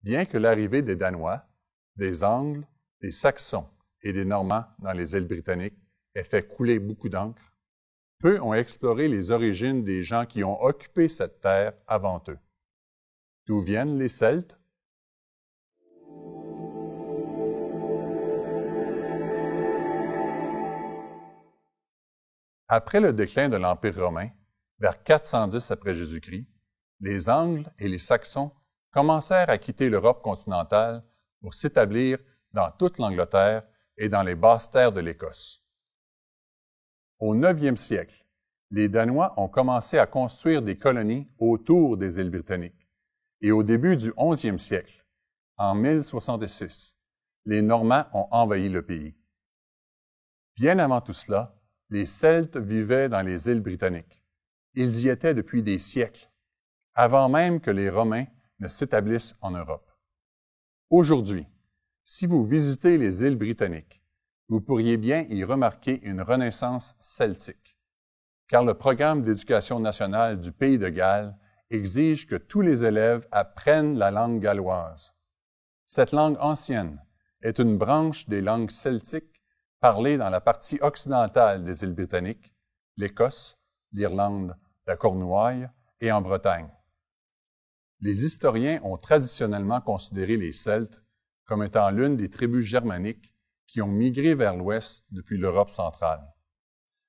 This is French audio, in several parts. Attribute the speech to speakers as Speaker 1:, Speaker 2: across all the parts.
Speaker 1: Bien que l'arrivée des Danois, des Angles, des Saxons et des Normands dans les îles britanniques ait fait couler beaucoup d'encre, peu ont exploré les origines des gens qui ont occupé cette terre avant eux. D'où viennent les Celtes? Après le déclin de l'Empire romain, vers 410 après Jésus-Christ, les Angles et les Saxons commencèrent à quitter l'Europe continentale pour s'établir dans toute l'Angleterre et dans les basses terres de l'Écosse. Au 9e siècle, les Danois ont commencé à construire des colonies autour des îles britanniques. Et au début du 11e siècle, en 1066, les Normands ont envahi le pays. Bien avant tout cela, les Celtes vivaient dans les îles britanniques. Ils y étaient depuis des siècles, avant même que les Romains ne s'établissent en Europe. Aujourd'hui, si vous visitez les îles britanniques, vous pourriez bien y remarquer une renaissance celtique, car le programme d'éducation nationale du Pays de Galles exige que tous les élèves apprennent la langue galloise. Cette langue ancienne est une branche des langues celtiques parlées dans la partie occidentale des îles britanniques, l'Écosse, l'Irlande, la Cornouaille et en Bretagne. Les historiens ont traditionnellement considéré les Celtes comme étant l'une des tribus germaniques qui ont migré vers l'ouest depuis l'Europe centrale.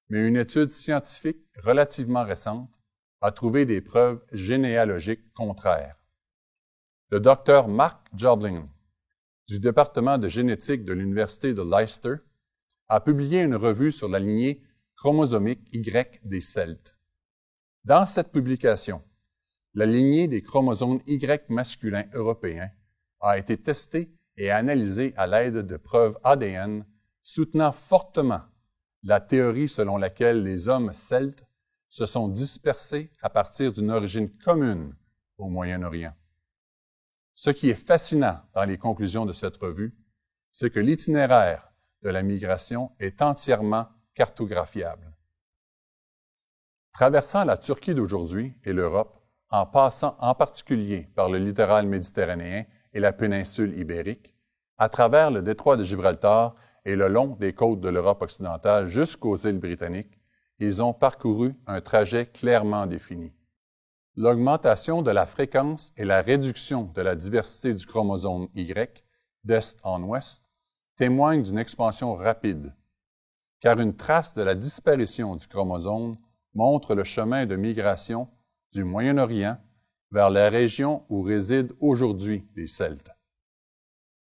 Speaker 1: Mais une étude scientifique relativement récente a trouvé des preuves généalogiques contraires. Le docteur Mark Jobling, du département de génétique de l'Université de Leicester, a publié une revue sur la lignée chromosomique Y des Celtes. Dans cette publication, la lignée des chromosomes Y masculins européens a été testée et analysée à l'aide de preuves ADN soutenant fortement la théorie selon laquelle les hommes celtes se sont dispersés à partir d'une origine commune au Moyen-Orient. Ce qui est fascinant dans les conclusions de cette revue, c'est que l'itinéraire de la migration est entièrement cartographiable. Traversant la Turquie d'aujourd'hui et l'Europe, en passant en particulier par le littoral méditerranéen et la péninsule ibérique, à travers le détroit de Gibraltar et le long des côtes de l'Europe occidentale jusqu'aux îles britanniques, ils ont parcouru un trajet clairement défini. L'augmentation de la fréquence et la réduction de la diversité du chromosome Y, d'est en ouest, témoignent d'une expansion rapide, car une trace de la disparition du chromosome montre le chemin de migration du Moyen-Orient vers la région où résident aujourd'hui les Celtes.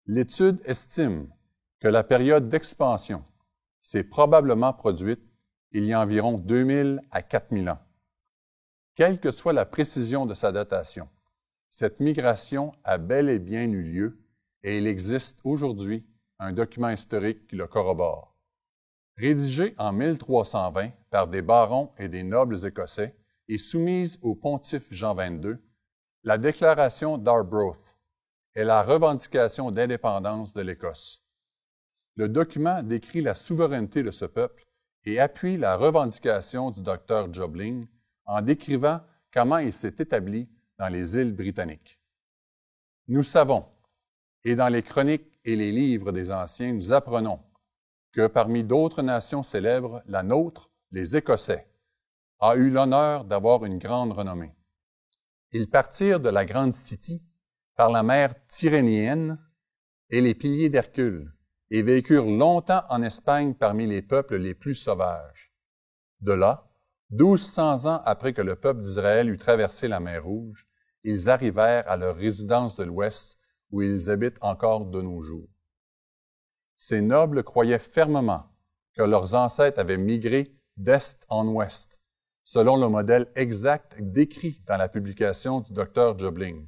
Speaker 1: L'étude estime que la période d'expansion s'est probablement produite il y a environ 2000 à 4000 ans. Quelle que soit la précision de sa datation, cette migration a bel et bien eu lieu et il existe aujourd'hui un document historique qui le corrobore. Rédigée en 1320 par des barons et des nobles écossais et soumise au pontife Jean XXII, la déclaration d'Arbroath est la revendication d'indépendance de l'Écosse. Le document décrit la souveraineté de ce peuple et appuie la revendication du docteur Jobling en décrivant comment il s'est établi dans les îles britanniques. Nous savons, et dans les chroniques et les livres des anciens, nous apprenons que parmi d'autres nations célèbres, la nôtre, les Écossais, a eu l'honneur d'avoir une grande renommée. Ils partirent de la grande City par la mer Tyrrhénienne et les piliers d'Hercule et vécurent longtemps en Espagne parmi les peuples les plus sauvages. De là, 1200 ans après que le peuple d'Israël eut traversé la mer Rouge, ils arrivèrent à leur résidence de l'Ouest où ils habitent encore de nos jours. Ces nobles croyaient fermement que leurs ancêtres avaient migré d'Est en Ouest, selon le modèle exact décrit dans la publication du docteur Jobling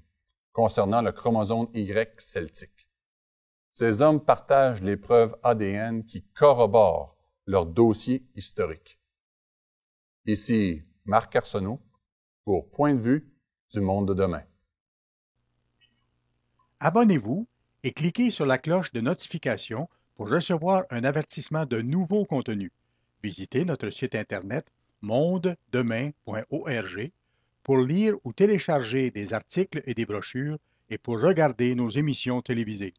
Speaker 1: concernant le chromosome Y celtique. Ces hommes partagent les preuves ADN qui corroborent leur dossier historique. Ici Marc Arsenault pour Point de vue du monde de demain.
Speaker 2: Abonnez-vous et cliquez sur la cloche de notification pour recevoir un avertissement de nouveaux contenus. Visitez notre site internet mondedemain.org pour lire ou télécharger des articles et des brochures et pour regarder nos émissions télévisées.